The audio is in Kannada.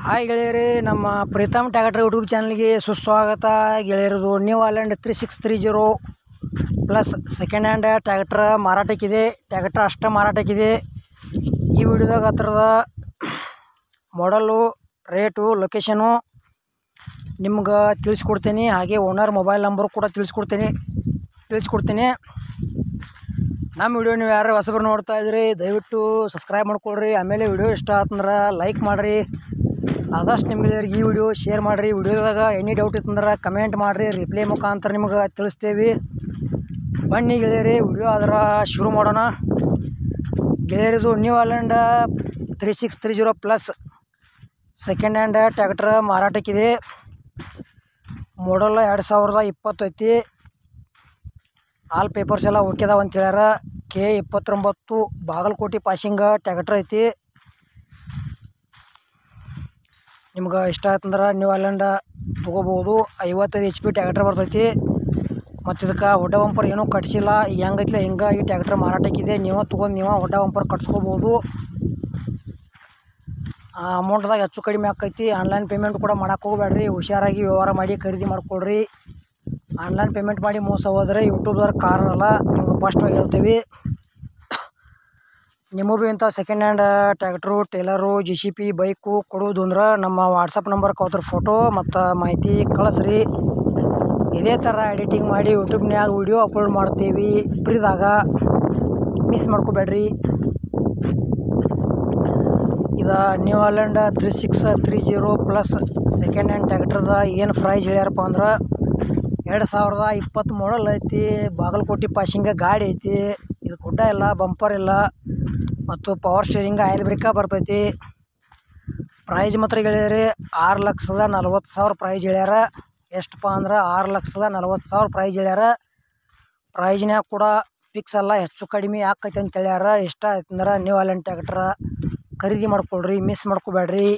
ಹಾಯ್ ಗೆಳೆಯರೇ, ನಮ್ಮ ಪ್ರೀತಮ್ ಟ್ಯಾಕ್ಟರ್ ಯೂಟ್ಯೂಬ್ ಚಾನಲ್ಗೆ ಸುಸ್ವಾಗತ ಗೆಳೆಯರದು. New Holland 3630 plus second hand tractor ಮಾರಾಟಕ್ಕಿದೆ. ಟ್ಯಾಕ್ಟರ್ ಅಷ್ಟೇ ಮಾರಾಟಕ್ಕಿದೆ. ಈ ವಿಡಿಯೋದಾಗ ಹತ್ರದ ಮಾಡಲು, ರೇಟು, ಲೊಕೇಶನು ನಿಮ್ಗೆ ತಿಳಿಸ್ಕೊಡ್ತೀನಿ. ಹಾಗೆ ಓನರ್ ಮೊಬೈಲ್ ನಂಬರ್ ಕೂಡ ತಿಳಿಸ್ಕೊಡ್ತೀನಿ. ನಮ್ಮ ವಿಡಿಯೋ ನೀವು ಯಾರು ಹೊಸಬರು ನೋಡ್ತಾ ಇದ್ರಿ ದಯವಿಟ್ಟು ಸಬ್ಸ್ಕ್ರೈಬ್ ಮಾಡ್ಕೊಳ್ರಿ. ಆಮೇಲೆ ವಿಡಿಯೋ ಇಷ್ಟ ಆತಂದ್ರೆ ಲೈಕ್ ಮಾಡಿರಿ. ಆದಷ್ಟು ನಿಮ್ಗೆ ಈ ವಿಡಿಯೋ ಶೇರ್ ಮಾಡಿರಿ. ವಿಡಿಯೋದಾಗ ಎನಿ ಡೌಟ್ ಇತ್ತಂದ್ರೆ ಕಮೆಂಟ್ ಮಾಡಿರಿ, ರಿಪ್ಲೈ ಮುಖಾಂತರ ನಿಮ್ಗೆ ತಿಳಿಸ್ತೇವೆ. ಬನ್ನಿ ಗೆಳೆಯರಿ, ವಿಡಿಯೋ ಆದ್ರೆ ಶುರು ಮಾಡೋಣ. ಗೆಳೆಯರದು New Holland 3630 plus second hand tractor ಮಾರಾಟಕ್ಕಿದೆ. ಮಾಡಲ್ 2020 ಐತಿ. ಆಲ್ ಪೇಪರ್ಸ್ ಎಲ್ಲ ಓಕೆ ಅದಾವ ಅಂತ ಹೇಳ್ಯಾರ. K29 ಬಾಗಲಕೋಟೆ ಪಾಸಿಂಗ್ ಟ್ಯಾಕ್ಟರ್ ಐತಿ. ನಿಮ್ಗೆ ಇಷ್ಟ ಆಯ್ತಂದ್ರೆ ನ್ಯೂ ಹಾಲೆಂಡ್ ತೊಗೋಬೋದು. 55 HP ಟ್ಯಾಕ್ಟರ್ ಬರ್ತೈತಿ. ಮತ್ತು ಇದಕ್ಕೆ ಹೊಡ್ಡ ಬಂಪರ್ ಏನೂ ಕಟ್ಸಿಲ್ಲ. ಹೆಂಗೈತಿಲ್ಲ ಹಿಂಗೆ ಈ ಟ್ಯಾಕ್ಟರ್ ಮಾರಾಟಕ್ಕಿದೆ. ನೀವು ಹೊಡ್ಡ ಬಂಪರ್ ಕಟ್ಸ್ಕೋಬೋದು. ಅಮೌಂಟ್ದಾಗ ಹೆಚ್ಚು ಕಡಿಮೆ ಆಕೈತಿ. ಆನ್ಲೈನ್ ಪೇಮೆಂಟ್ ಕೂಡ ಮಾಡೋಕೆ ಹೋಗ್ಬೇಡ್ರಿ. ಹುಷಾರಾಗಿ ವ್ಯವಹಾರ ಮಾಡಿ ಖರೀದಿ ಮಾಡ್ಕೊಳ್ರಿ. ಆನ್ಲೈನ್ ಪೇಮೆಂಟ್ ಮಾಡಿ ಮೋಸ ಹೋದರೆ ಯೂಟ್ಯೂಬ್ದವ್ರ ಕಾರಣಲ್ಲ, ನಿಮ್ಗೆ ಫಸ್ಟಾಗಿ ಹೇಳ್ತೀವಿ. ನಿಮಗೂ ಭೀ ಇಂಥ second hand tractor, tailor, JCB bike ಕೊಡೋದು ಅಂದ್ರೆ ನಮ್ಮ ವಾಟ್ಸಪ್ ನಂಬರ್ಗೆ ಅವ್ರ ಫೋಟೋ ಮತ್ತು ಮಾಹಿತಿ ಕಳಿಸ್ರಿ. ಇದೇ ಥರ ಎಡಿಟಿಂಗ್ ಮಾಡಿ ಯೂಟ್ಯೂಬ್ನ್ಯಾಗ ವಿಡಿಯೋ ಅಪ್ಲೋಡ್ ಮಾಡ್ತೀವಿ ಫ್ರೀದಾಗ. ಮಿಸ್ ಮಾಡ್ಕೋಬೇಡ್ರಿ. ಇದು New Holland 3630 plus second hand ಟ್ಯಾಕ್ಟರ್ದ ಏನು ಪ್ರೈಸ್ ಹೇಳ್ಯಾರಪ್ಪ ಅಂದ್ರೆ 2020 ಮಾಡಲ್ ಐತಿ. ಬಾಗಲಕೋಟೆ ಪಾಸಿಂಗ ಗಾಡಿ ಐತಿ. ಇದು ಗುಡ್ಡ ಇಲ್ಲ, ಬಂಪರ್ ಇಲ್ಲ, ಮತ್ತು ಪವರ್ ಸ್ಟೇರಿಂಗ್, ಆಯಿಲ್ ಬ್ರೇಕ ಬರ್ತೈತಿ. ಪ್ರೈಸ್ ಮಾತ್ರ ಗೆಳೆಯರಿ 6,40,000 ಪ್ರೈಸ್ ಹೇಳ್ಯಾರ. ಎಷ್ಟಪ್ಪ ಅಂದ್ರೆ 6,40,000 ಪ್ರೈಸ್ ಹೇಳ್ಯಾರ. ಪ್ರೈಜ್ನ್ಯಾಗ ಕೂಡ ಫಿಕ್ಸ್ ಅಲ್ಲ, ಹೆಚ್ಚು ಕಡಿಮೆ ಆಕೈತಿ ಅಂತ ಹೇಳ್ಯಾರ. ಇಷ್ಟ ಆಯ್ತಂದ್ರೆ ನ್ಯೂ ಹಾಲೆಂಡ್ ಟ್ಯಾಕ್ಟರ್ ಖರೀದಿ ಮಾಡ್ಕೊಳ್ರಿ, ಮಿಸ್ ಮಾಡ್ಕೋಬೇಡ್ರಿ.